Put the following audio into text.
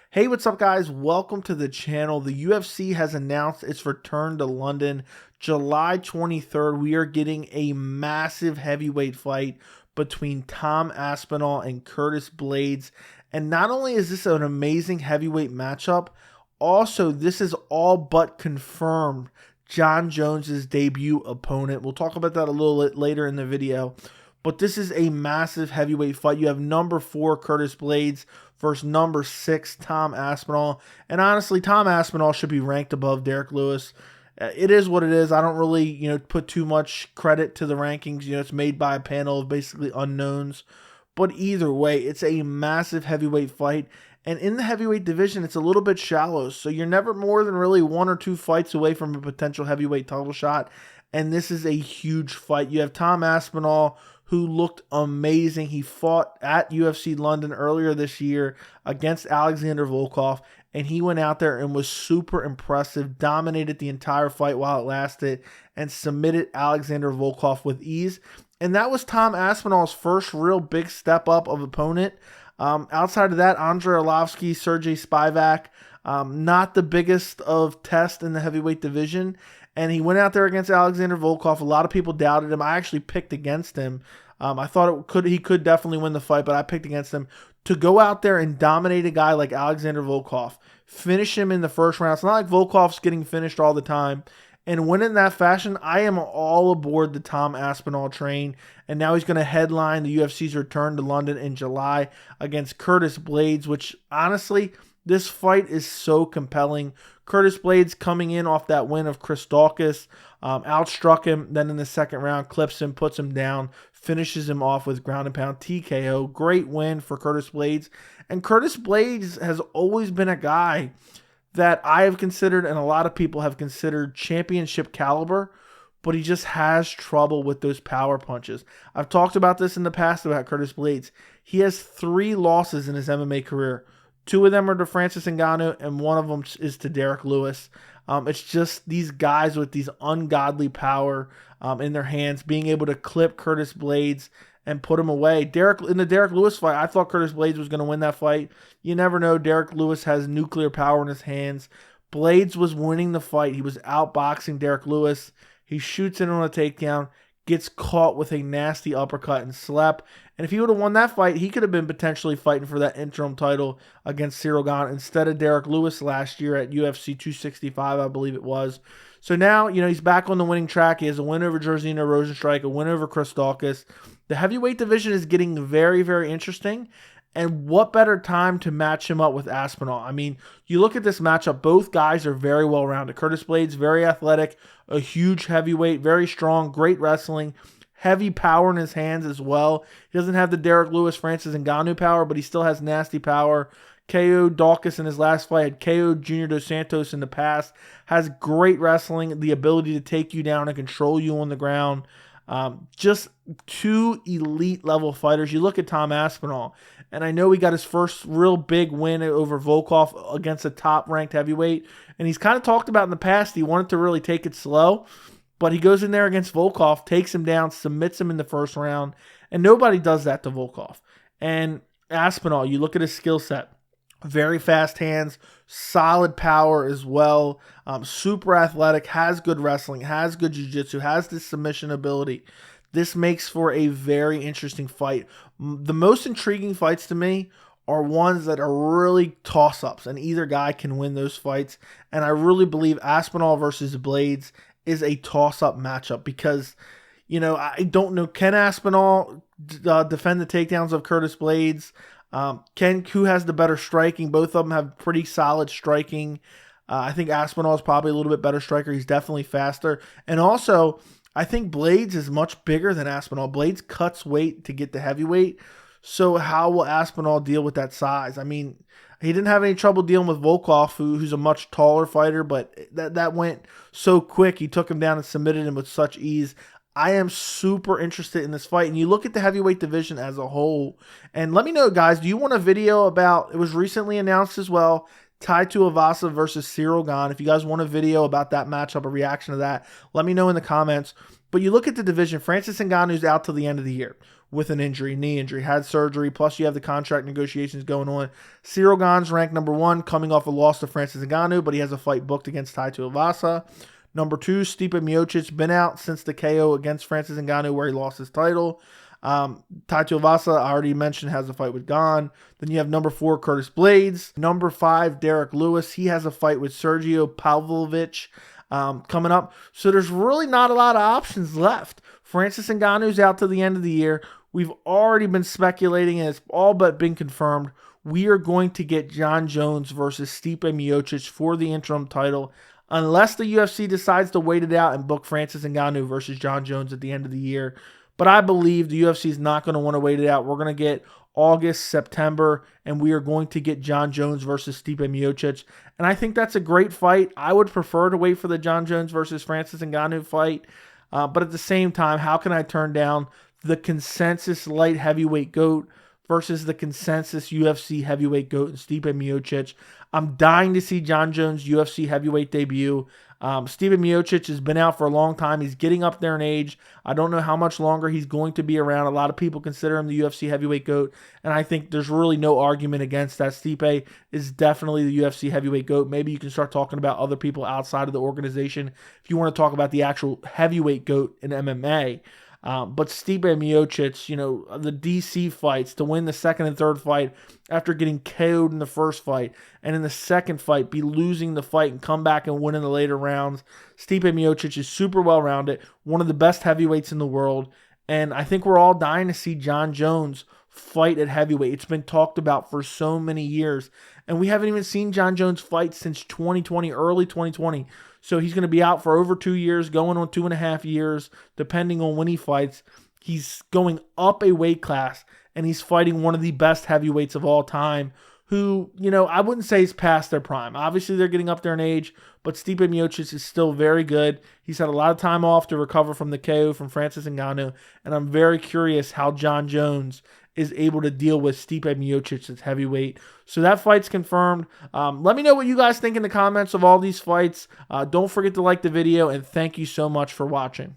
Hey, what's up, guys? Welcome to the channel. The UFC has announced its return to London July 23rd. We are getting a massive heavyweight fight between Tom Aspinall and Curtis Blaydes. And not only is this an amazing heavyweight matchup, also this is all but confirmed Jon Jones' debut opponent. We'll talk about that a little later in the video. But this is a massive heavyweight fight. You have number 4 Curtis Blaydes versus number 6 Tom Aspinall. And honestly, Tom Aspinall should be ranked above Derek Lewis. It is what it is. I don't really, put too much credit to the rankings. It's made by a panel of basically unknowns. But either way, it's a massive heavyweight fight. And in the heavyweight division, it's a little bit shallow. So you're never more than really 1 or 2 fights away from a potential heavyweight title shot. And this is a huge fight. You have Tom Aspinall, who looked amazing. He fought at UFC London earlier this year against Alexander Volkov, and he went out there and was super impressive, dominated the entire fight while it lasted, and submitted Alexander Volkov with ease. And that was Tom Aspinall's first real big step up of opponent. Outside of that, Andrei Arlovski, Sergey Spivak, not the biggest of tests in the heavyweight division. And he went out there against Alexander Volkov. A lot of people doubted him. I actually picked against him. I thought he could definitely win the fight, but I picked against him. To go out there and dominate a guy like Alexander Volkov, finish him in the first round. It's not like Volkov's getting finished all the time. And win in that fashion, I am all aboard the Tom Aspinall train. And now he's going to headline the UFC's return to London in July against Curtis Blaydes, which honestly, this fight is so compelling. Curtis Blaydes coming in off that win of Chris Daukaus, outstruck him, then in the second round, clips him, puts him down, finishes him off with ground and pound TKO. Great win for Curtis Blaydes. And Curtis Blaydes has always been a guy that I have considered, and a lot of people have considered, championship caliber, but he just has trouble with those power punches. I've talked about this in the past about Curtis Blaydes. He has 3 losses in his MMA career. 2 of them are to Francis Ngannou, and 1 of them is to Derek Lewis. It's just these guys with these ungodly power in their hands, being able to clip Curtis Blaydes and put him away. In the Derek Lewis fight, I thought Curtis Blaydes was going to win that fight. You never know. Derek Lewis has nuclear power in his hands. Blaydes was winning the fight. He was outboxing Derek Lewis. He shoots in on a takedown, gets caught with a nasty uppercut and slap. And if he would have won that fight, he could have been potentially fighting for that interim title against Ciryl Gane instead of Derek Lewis last year at UFC 265, I believe it was. So now, he's back on the winning track. He has a win over Jairzinho Rozenstruik, a win over Chris Daukaus. The heavyweight division is getting very, very interesting. And what better time to match him up with Aspinall? I mean, you look at this matchup, both guys are very well-rounded. Curtis Blaydes, very athletic, a huge heavyweight, very strong, great wrestling, heavy power in his hands as well. He doesn't have the Derek Lewis, Francis Ngannou power, but he still has nasty power. KO'd Daukaus in his last fight, had KO'd Junior Dos Santos in the past, has great wrestling, the ability to take you down and control you on the ground. Just 2 elite level fighters. You look at Tom Aspinall, and I know he got his first real big win over Volkov against a top-ranked heavyweight, and he's kind of talked about in the past he wanted to really take it slow, but he goes in there against Volkov, takes him down, submits him in the first round, and nobody does that to Volkov. And Aspinall, you look at his skill set, very fast hands, solid power as well, super athletic, has good wrestling, has good jiu-jitsu, has this submission ability. This makes for a very interesting fight. The most intriguing fights to me are ones that are really toss-ups, and either guy can win those fights. And I really believe Aspinall versus Blaydes is a toss-up matchup because, I don't know, can Aspinall defend the takedowns of Curtis Blaydes? Who has the better striking? Both of them have pretty solid striking. I think Aspinall is probably a little bit better striker. He's definitely faster. And also, I think Blaydes is much bigger than Aspinall. Blaydes cuts weight to get the heavyweight. So how will Aspinall deal with that size? I mean, he didn't have any trouble dealing with Volkov, who's a much taller fighter, but that went so quick. He took him down and submitted him with such ease. I am super interested in this fight. And you look at the heavyweight division as a whole. And let me know, guys, do you want a video about, it was recently announced as well, Tai Tuivasa versus Ciryl Gane. If you guys want a video about that matchup, a reaction to that, let me know in the comments. But you look at the division, Francis Ngannou's out till the end of the year. with an injury, knee injury, had surgery, plus you have the contract negotiations going on. Cyril Gane's ranked number 1, coming off a loss to Francis Ngannou, but he has a fight booked against Tai Tuivasa. Number 2, Stipe Miocic, been out since the KO against Francis Ngannou where he lost his title. Tai Tuivasa, I already mentioned, has a fight with Gane. Then you have number 4, Curtis Blaydes. Number 5, Derek Lewis. He has a fight with Sergio Pavlovich coming up. So there's really not a lot of options left. Francis Ngannou's out to the end of the year. We've already been speculating, and it's all but been confirmed. We are going to get Jon Jones versus Stipe Miocic for the interim title, unless the UFC decides to wait it out and book Francis Ngannou versus Jon Jones at the end of the year. But I believe the UFC is not going to want to wait it out. We're going to get August, September, and we are going to get Jon Jones versus Stipe Miocic. And I think that's a great fight. I would prefer to wait for the Jon Jones versus Francis Ngannou fight. But at the same time, how can I turn down the consensus light heavyweight GOAT versus the consensus UFC heavyweight GOAT and Stipe Miocic? I'm dying to see Jon Jones' UFC heavyweight debut. Stipe Miocic has been out for a long time. He's getting up there in age. I don't know how much longer he's going to be around. A lot of people consider him the UFC heavyweight GOAT, and I think there's really no argument against that. Stipe is definitely the UFC heavyweight GOAT. Maybe you can start talking about other people outside of the organization if you want to talk about the actual heavyweight GOAT in MMA. But Stipe Miocic, the DC fights, to win the second and third fight after getting KO'd in the first fight, and in the second fight be losing the fight and come back and win in the later rounds. Stipe Miocic is super well-rounded, one of the best heavyweights in the world, and I think we're all dying to see Jon Jones fight at heavyweight. It's been talked about for so many years, and we haven't even seen Jon Jones fight since 2020, early 2020. So he's going to be out for over 2 years, going on 2.5 years, depending on when he fights. He's going up a weight class, and he's fighting one of the best heavyweights of all time, who, I wouldn't say is past their prime. Obviously, they're getting up there in age, but Stipe Miocic is still very good. He's had a lot of time off to recover from the KO from Francis Ngannou, and I'm very curious how Jon Jones is able to deal with Stipe Miocic at heavyweight. So that fight's confirmed. Let me know what you guys think in the comments of all these fights. Don't forget to like the video, and thank you so much for watching.